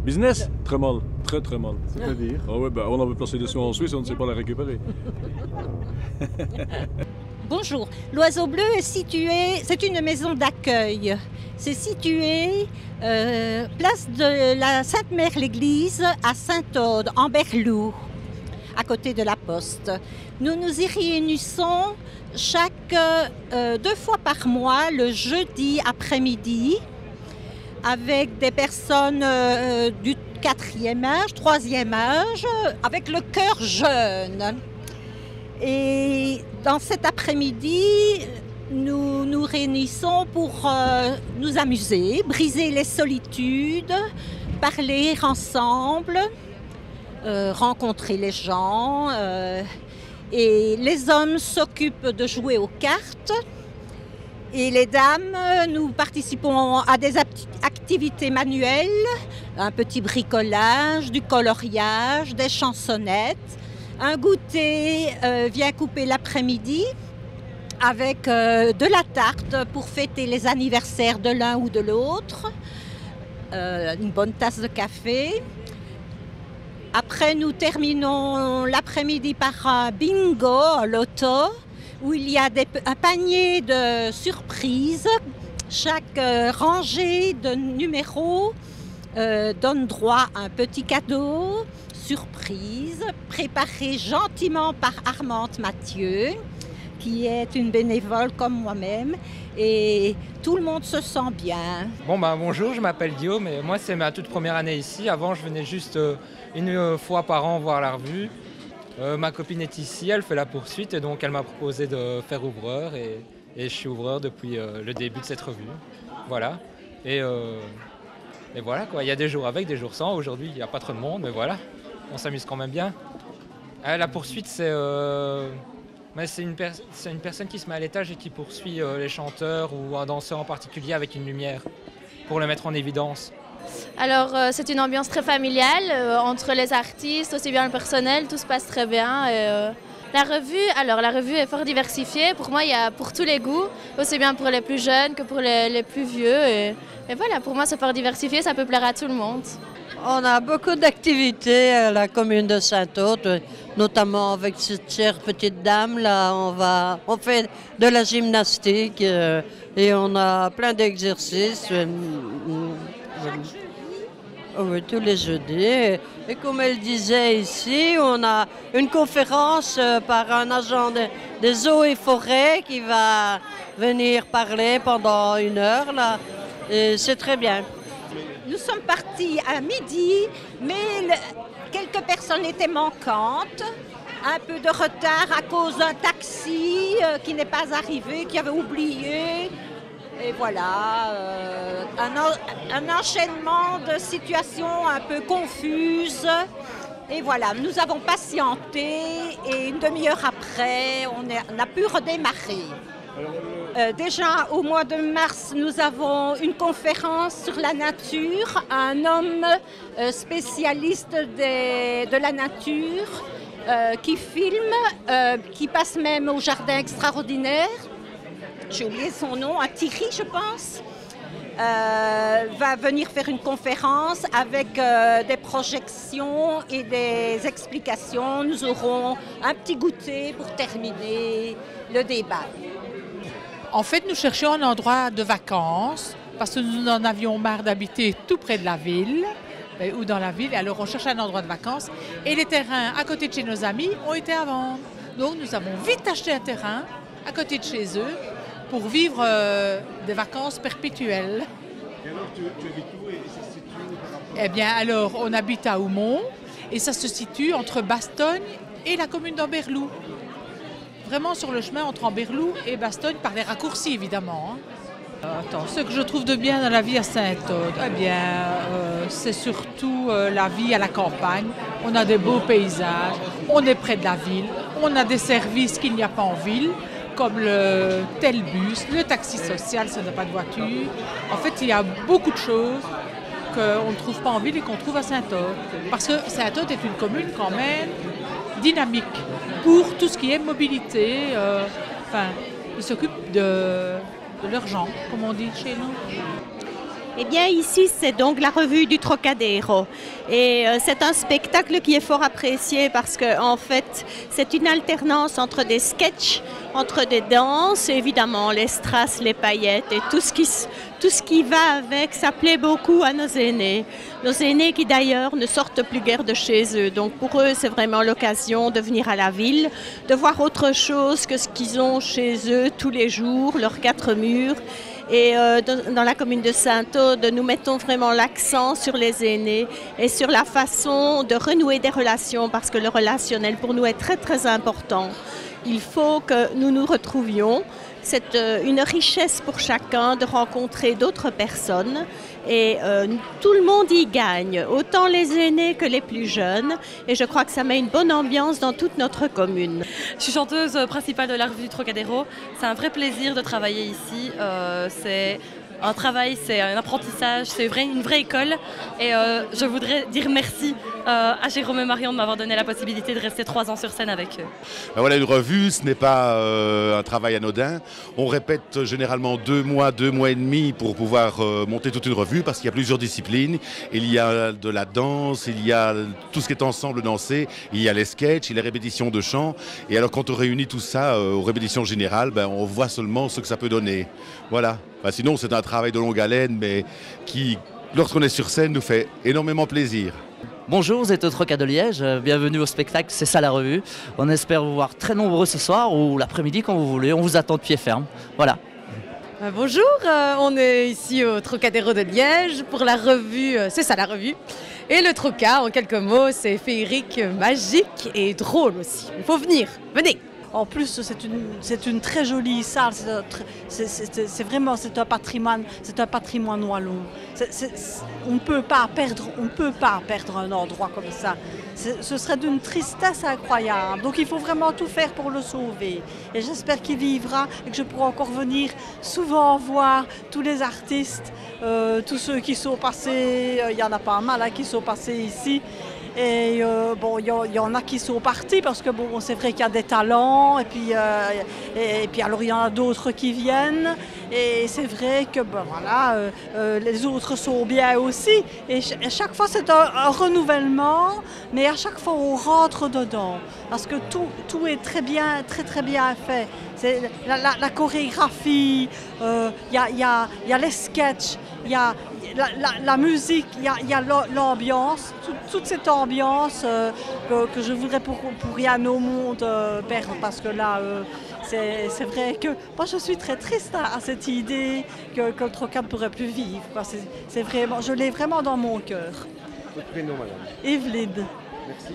Business? Très mal. Très très mal. C'est-à-dire? Ah ouais, on avait placé des sous en Suisse et on ne sait pas les récupérer. Bonjour, l'Oiseau Bleu est situé, c'est une maison d'accueil. C'est situé place de la Sainte-Mère-l'Église à Saint-Aude, en Berlou, à côté de la Poste. Nous nous y réunissons chaque 2 fois par mois, le jeudi après-midi, avec des personnes du 4e âge, 3e âge, avec le cœur jeune. Et dans cet après-midi, nous nous réunissons pour nous amuser, briser les solitudes, parler ensemble, rencontrer les gens. Et les hommes s'occupent de jouer aux cartes. Et les dames, nous participons à des activités manuelles, un petit bricolage, du coloriage, des chansonnettes. Un goûter vient couper l'après-midi avec de la tarte pour fêter les anniversaires de l'un ou de l'autre, une bonne tasse de café. Après, nous terminons l'après-midi par un bingo au loto, où il y a un panier de surprises. Chaque rangée de numéros donne droit à un petit cadeau surprise, préparé gentiment par Armande Mathieu, qui est une bénévole comme moi-même, et tout le monde se sent bien. Bonjour, je m'appelle Guillaume et moi c'est ma toute première année ici. Avant je venais juste une fois par an voir la revue. Ma copine est ici, elle fait la poursuite et donc elle m'a proposé de faire ouvreur et je suis ouvreur depuis le début de cette revue. Voilà. Et voilà quoi, il y a des jours avec, des jours sans. Aujourd'hui il n'y a pas trop de monde, mais voilà. On s'amuse quand même bien. La poursuite, c'est une personne qui se met à l'étage et qui poursuit les chanteurs ou un danseur en particulier avec une lumière pour le mettre en évidence. Alors, c'est une ambiance très familiale entre les artistes, aussi bien le personnel, tout se passe très bien. La revue est fort diversifiée. Pour moi, il y a pour tous les goûts, aussi bien pour les plus jeunes que pour les plus vieux. Et voilà, pour moi, c'est fort diversifié, ça peut plaire à tout le monde. On a beaucoup d'activités à la commune de Saint-Aude, notamment avec cette chère petite dame. Là, on fait de la gymnastique et on a plein d'exercices. Oui, tous les jeudis. Et comme elle disait ici, on a une conférence par un agent des eaux et forêts qui va venir parler pendant 1 heure. Là. Et c'est très bien. Nous sommes partis à midi, mais quelques personnes étaient manquantes. Un peu de retard à cause d'un taxi qui n'est pas arrivé, qui avait oublié. Et voilà, un enchaînement de situations un peu confuses. Et voilà, nous avons patienté et 1 demi-heure après, on a pu redémarrer. Déjà au mois de mars, nous avons une conférence sur la nature, un homme spécialiste de la nature qui filme, qui passe même au jardin extraordinaire. J'ai oublié son nom, à Thierry je pense, va venir faire une conférence avec des projections et des explications. Nous aurons un petit goûter pour terminer le débat. En fait, nous cherchions un endroit de vacances parce que nous en avions marre d'habiter tout près de la ville ou dans la ville. Alors, on cherchait un endroit de vacances et les terrains à côté de chez nos amis ont été à vendre. Donc, nous avons vite acheté un terrain à côté de chez eux pour vivre des vacances perpétuelles. Et alors, tu habites où et ça se situe par rapport Eh bien, alors, on habite à Houmont et ça se situe entre Bastogne et la commune d'Amberlou. Vraiment sur le chemin entre Amberlou et Bastogne, par les raccourcis évidemment. Attends, ce que je trouve de bien dans la vie à Saint-Aude, eh bien, c'est surtout la vie à la campagne. On a des beaux paysages, on est près de la ville, on a des services qu'il n'y a pas en ville, comme le Telbus, le taxi social si on n'a pas de voiture. En fait, il y a beaucoup de choses qu'on ne trouve pas en ville et qu'on trouve à Saint-Aude. Parce que Saint-Aude est une commune quand même dynamique pour tout ce qui est mobilité. Ils s'occupent de leurs gens, comme on dit chez nous. Eh bien, ici, c'est donc la revue du Trocadéro. Et c'est un spectacle qui est fort apprécié parce que, en fait, c'est une alternance entre des sketchs, entre des danses, évidemment, les strass, les paillettes et tout ce qui va avec. Ça plaît beaucoup à nos aînés. Nos aînés qui, d'ailleurs, ne sortent plus guère de chez eux. Donc, pour eux, c'est vraiment l'occasion de venir à la ville, de voir autre chose que ce qu'ils ont chez eux tous les jours, leurs quatre murs. Et dans la commune de Sainte-Aude, nous mettons vraiment l'accent sur les aînés et sur la façon de renouer des relations parce que le relationnel pour nous est très très important. Il faut que nous nous retrouvions. C'est une richesse pour chacun de rencontrer d'autres personnes et tout le monde y gagne, autant les aînés que les plus jeunes. Et je crois que ça met une bonne ambiance dans toute notre commune. Je suis chanteuse principale de la revue du Trocadéro. C'est un vrai plaisir de travailler ici. C'est un travail, c'est un apprentissage, c'est une vraie école. Et je voudrais dire merci à Jérôme et Marion de m'avoir donné la possibilité de rester 3 ans sur scène avec eux. Ben voilà, une revue, ce n'est pas un travail anodin. On répète généralement 2 mois et demi pour pouvoir monter toute une revue parce qu'il y a plusieurs disciplines. Il y a de la danse, il y a tout ce qui est ensemble dansé, il y a les sketchs, il y a les répétitions de chant. Et alors quand on réunit tout ça aux répétitions générales, ben, on voit seulement ce que ça peut donner. Voilà. Ben, sinon, c'est un travail de longue haleine, mais qui, lorsqu'on est sur scène, nous fait énormément plaisir. Bonjour, vous êtes au Troca de Liège, bienvenue au spectacle, c'est ça la revue. On espère vous voir très nombreux ce soir ou l'après-midi quand vous voulez, on vous attend de pied ferme. Voilà. Bonjour, on est ici au Trocadéro de Liège pour la revue, c'est ça la revue. Et le Troca, en quelques mots, c'est féerique, magique et drôle aussi. Il faut venir, venez. En plus, c'est une très jolie salle. C'est vraiment un patrimoine wallon. On ne peut pas perdre un endroit comme ça. Ce serait d'une tristesse incroyable. Donc il faut vraiment tout faire pour le sauver. Et j'espère qu'il vivra et que je pourrai encore venir souvent voir tous les artistes, tous ceux qui sont passés. Il y en a pas mal qui sont passés ici. Et bon, il y en a qui sont partis parce que bon, c'est vrai qu'il y a des talents et puis alors il y en a d'autres qui viennent et c'est vrai que ben, voilà, les autres sont bien aussi et chaque fois c'est un renouvellement, mais à chaque fois on rentre dedans parce que tout est très bien fait. C'est la chorégraphie, il y a les sketchs, il y a la musique, il y a l'ambiance, toute cette ambiance que je voudrais pour rien au monde perdre parce que là, c'est vrai que moi je suis très triste à cette idée que le Troca ne pourrait plus vivre. C'est vraiment, je l'ai vraiment dans mon cœur. Votre prénom, madame? Evelyne. Merci.